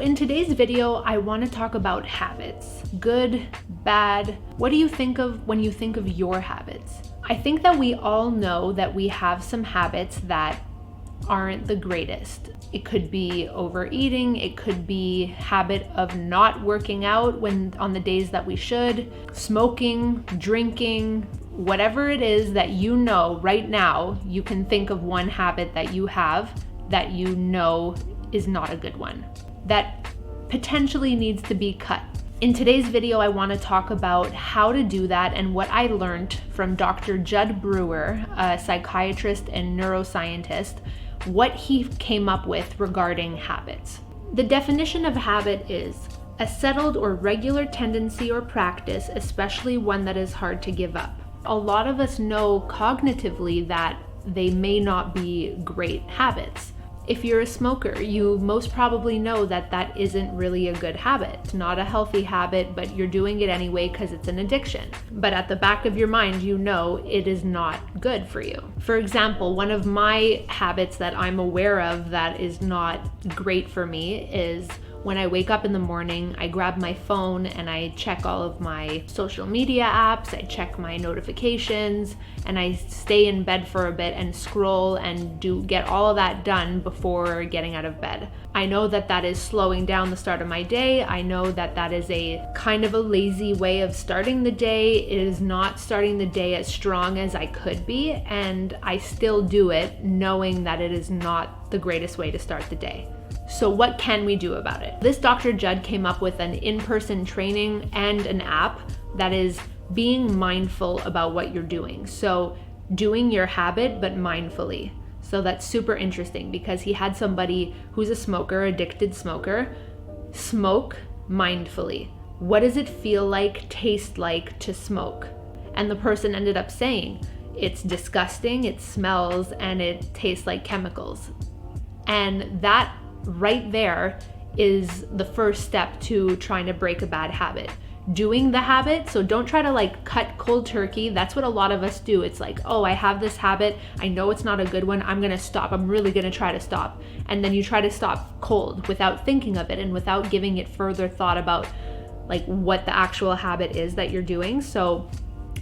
In today's video, I want to talk about habits. Good, bad. What do you think of when you think of your habits? I think that we all know that we have some habits that aren't the greatest. It could be overeating, it could be habit of not working out when on the days that we should, smoking, drinking, whatever it is that you know right now, you can think of one habit that you have that you know is not a good one, that potentially needs to be cut. In today's video, I want to talk about how to do that and what I learned from Dr. Jud Brewer, a psychiatrist and neuroscientist, what he came up with regarding habits. The definition of habit is a settled or regular tendency or practice, especially one that is hard to give up. A lot of us know cognitively that they may not be great habits. If you're a smoker, you most probably know that that isn't really a good habit. It's not a healthy habit, but you're doing it anyway because it's an addiction. But at the back of your mind, you know it is not good for you. For example, one of my habits that I'm aware of that is not great for me is when I wake up in the morning, I grab my phone and I check all of my social media apps, I check my notifications, and I stay in bed for a bit and scroll and get all of that done before getting out of bed. I know that that is slowing down the start of my day. I know that that is a kind of a lazy way of starting the day. It is not starting the day as strong as I could be, and I still do it knowing that it is not the greatest way to start the day. So what can we do about it? This Dr. Jud came up with an in-person training and an app that is being mindful about what you're doing. So doing your habit, but mindfully. So that's super interesting because he had somebody who's a smoker, addicted smoker, smoke mindfully. What does it feel like, taste like to smoke? And the person ended up saying, it's disgusting, it smells, and it tastes like chemicals. And that right there is the first step to trying to break a bad habit. Doing the habit, so don't try to cut cold turkey. That's what a lot of us do. It's like, oh, I have this habit. I know it's not a good one. I'm gonna stop. I'm really gonna try to stop. And then you try to stop cold without thinking of it and without giving it further thought about what the actual habit is that you're doing. So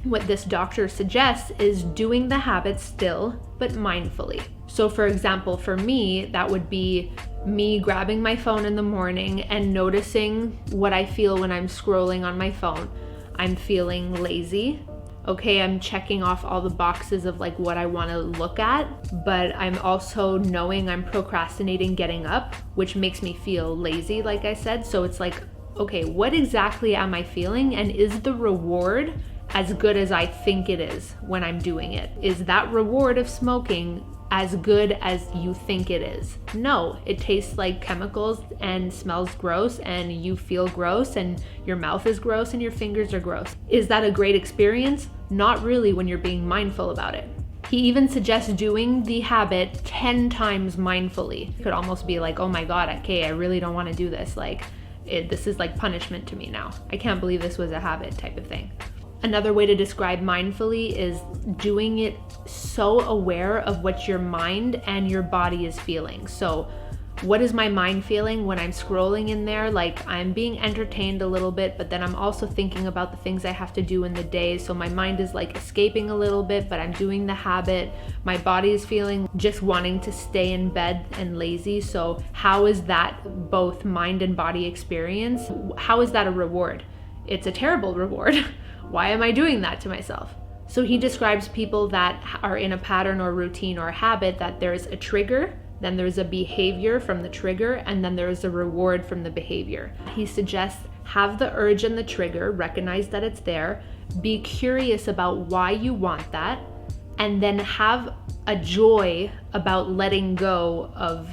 what this doctor suggests is doing the habit still, but mindfully. So for example, for me, that would be me grabbing my phone in the morning and noticing what I feel when I'm scrolling on my phone. I'm feeling lazy. Okay, I'm checking off all the boxes of what I want to look at, but I'm also knowing I'm procrastinating getting up, which makes me feel lazy, like I said. So it's okay, what exactly am I feeling? And is the reward as good as I think it is when I'm doing it? Is that reward of smoking as good as you think it is? No, it tastes like chemicals and smells gross and you feel gross and your mouth is gross and your fingers are gross. Is that a great experience? Not really when you're being mindful about it. He even suggests doing the habit 10 times mindfully. It could almost be oh my God, okay, I really don't want to do this. This is punishment to me now. I can't believe this was a habit type of thing. Another way to describe mindfully is doing it so aware of what your mind and your body is feeling. So what is my mind feeling when I'm scrolling in there? I'm being entertained a little bit, but then I'm also thinking about the things I have to do in the day. So my mind is escaping a little bit, but I'm doing the habit. My body is feeling just wanting to stay in bed and lazy. So how is that both mind and body experience? How is that a reward? It's a terrible reward. Why am I doing that to myself? So he describes people that are in a pattern or routine or habit that there's a trigger, then there's a behavior from the trigger, and then there's a reward from the behavior. He suggests have the urge and the trigger, recognize that it's there, be curious about why you want that, and then have a joy about letting go of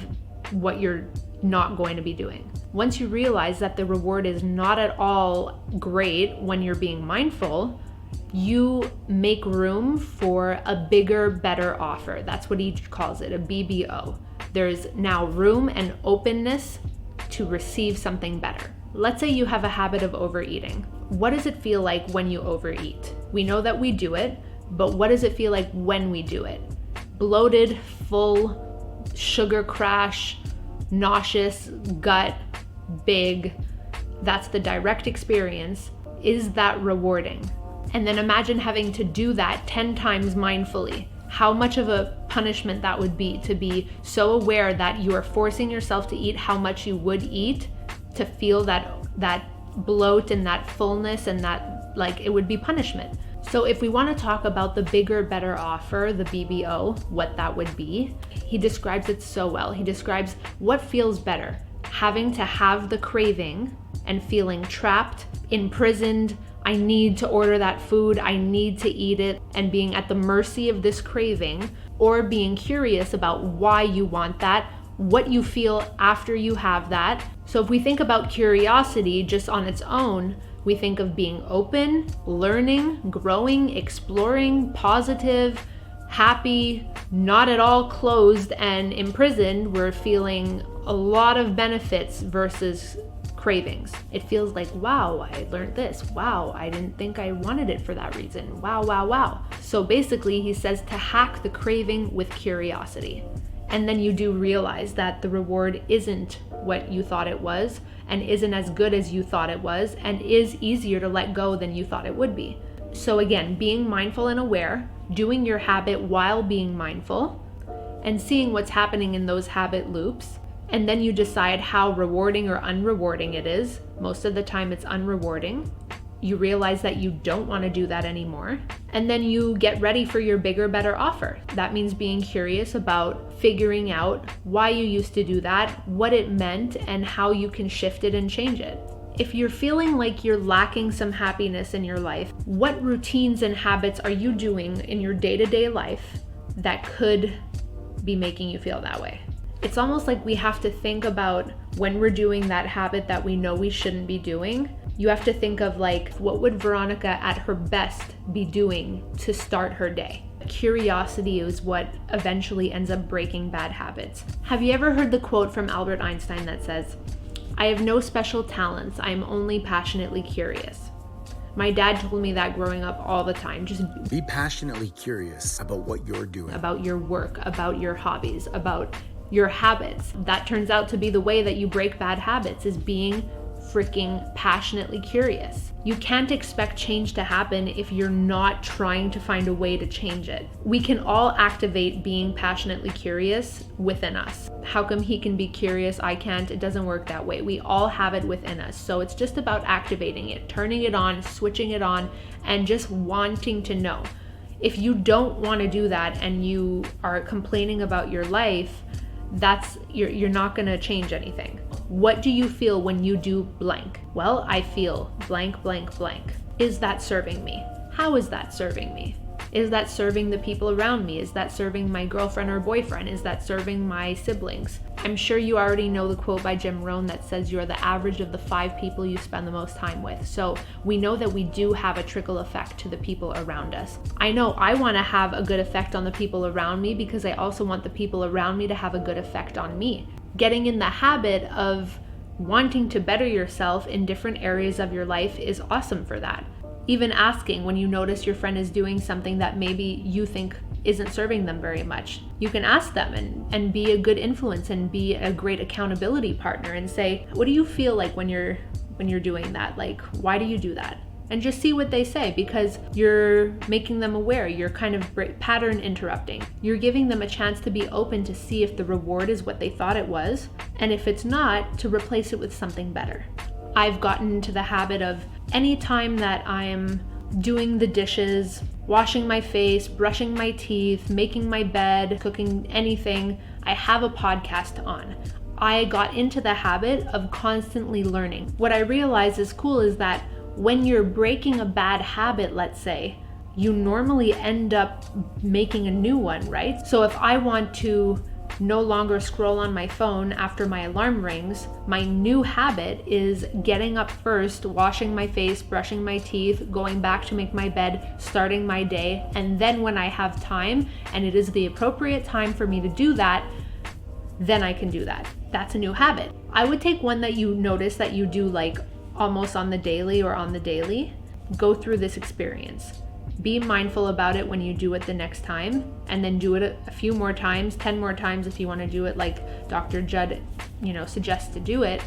what you're not going to be doing. Once you realize that the reward is not at all great when you're being mindful, you make room for a bigger, better offer. That's what he calls it, a BBO. There's now room and openness to receive something better. Let's say you have a habit of overeating. What does it feel like when you overeat? We know that we do it, but what does it feel like when we do it? Bloated, full, sugar crash, nauseous, gut, big, that's the direct experience. Is that rewarding? And then imagine having to do that 10 times mindfully. How much of a punishment that would be, to be so aware that you are forcing yourself to eat how much you would eat, to feel that bloat and that fullness, and that, like, it would be punishment. So if we want to talk about the bigger, better offer, the BBO, what that would be, he describes it so well. He describes what feels better, having to have the craving and feeling trapped, imprisoned, I need to order that food, I need to eat it, and being at the mercy of this craving, or being curious about why you want that, what you feel after you have that. So if we think about curiosity just on its own, we think of being open, learning, growing, exploring, positive, happy, not at all closed and imprisoned. We're feeling a lot of benefits versus cravings. It feels like, wow, I learned this. Wow, I didn't think I wanted it for that reason. Wow, wow, wow. So basically, he says to hack the craving with curiosity. And then you do realize that the reward isn't what you thought it was, and isn't as good as you thought it was, and is easier to let go than you thought it would be. So again, being mindful and aware, doing your habit while being mindful, and seeing what's happening in those habit loops. And then you decide how rewarding or unrewarding it is. Most of the time it's unrewarding. You realize that you don't want to do that anymore. And then you get ready for your bigger, better offer. That means being curious about figuring out why you used to do that, what it meant, and how you can shift it and change it. If you're feeling like you're lacking some happiness in your life, what routines and habits are you doing in your day-to-day life that could be making you feel that way? It's almost like we have to think about when we're doing that habit that we know we shouldn't be doing. You have to think of, like, what would Veronica at her best be doing to start her day? Curiosity is what eventually ends up breaking bad habits. Have you ever heard the quote from Albert Einstein that says, "I have no special talents, I'm only passionately curious"? My dad told me that growing up all the time. Just be passionately curious about what you're doing, about your work, about your hobbies, about your habits. That turns out to be the way that you break bad habits, is being freaking passionately curious. You can't expect change to happen if you're not trying to find a way to change it. We can all activate being passionately curious within us. How come he can be curious, I can't? It doesn't work that way. We all have it within us. So it's just about activating it, turning it on, switching it on, and just wanting to know. If you don't want to do that and you are complaining about your life, you're not going to change anything. What do you feel when you do blank? Well, I feel blank, blank, blank. Is that serving me? How is that serving me? Is that serving the people around me? Is that serving my girlfriend or boyfriend? Is that serving my siblings? I'm sure you already know the quote by Jim Rohn that says you're the average of the 5 people you spend the most time with. So we know that we do have a trickle effect to the people around us. I know I want to have a good effect on the people around me because I also want the people around me to have a good effect on me. Getting in the habit of wanting to better yourself in different areas of your life is awesome for that. Even asking when you notice your friend is doing something that maybe you think isn't serving them very much. You can ask them and be a good influence and be a great accountability partner and say, what do you feel like when you're doing that? Like, why do you do that? And just see what they say, because you're making them aware. You're kind of pattern interrupting. You're giving them a chance to be open to see if the reward is what they thought it was, and if it's not, to replace it with something better. I've gotten into the habit of any time that I'm doing the dishes, washing my face, brushing my teeth, making my bed, cooking anything, I have a podcast on. I got into the habit of constantly learning. What I realize is cool is that when you're breaking a bad habit, let's say, you normally end up making a new one, right? So if I want to no longer scroll on my phone after my alarm rings, my new habit is getting up first, washing my face, brushing my teeth, going back to make my bed, starting my day, and then when I have time and it is the appropriate time for me to do that, then I can do that. That's a new habit. I would take one that you notice that you do like almost on the daily or on the daily. Go through this experience. Be mindful about it when you do it the next time, and then do it a few more times, 10 more times if you want to do it like Dr. Jud, suggests to do it.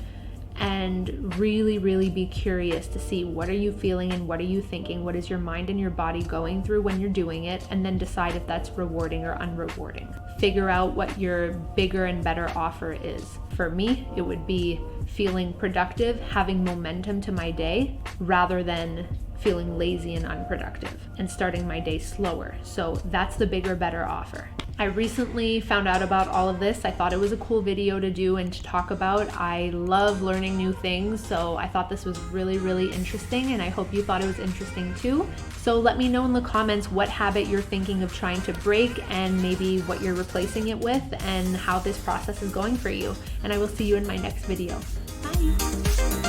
and really, really be curious to see what are you feeling and what are you thinking, what is your mind and your body going through when you're doing it, and then decide if that's rewarding or unrewarding. Figure out what your bigger and better offer is. For me, it would be feeling productive, having momentum to my day, rather than feeling lazy and unproductive and starting my day slower. So that's the bigger, better offer. I recently found out about all of this. I thought it was a cool video to do and to talk about. I love learning new things, so I thought this was really, really interesting, and I hope you thought it was interesting too. So let me know in the comments what habit you're thinking of trying to break, and maybe what you're replacing it with, and how this process is going for you. And I will see you in my next video. Bye.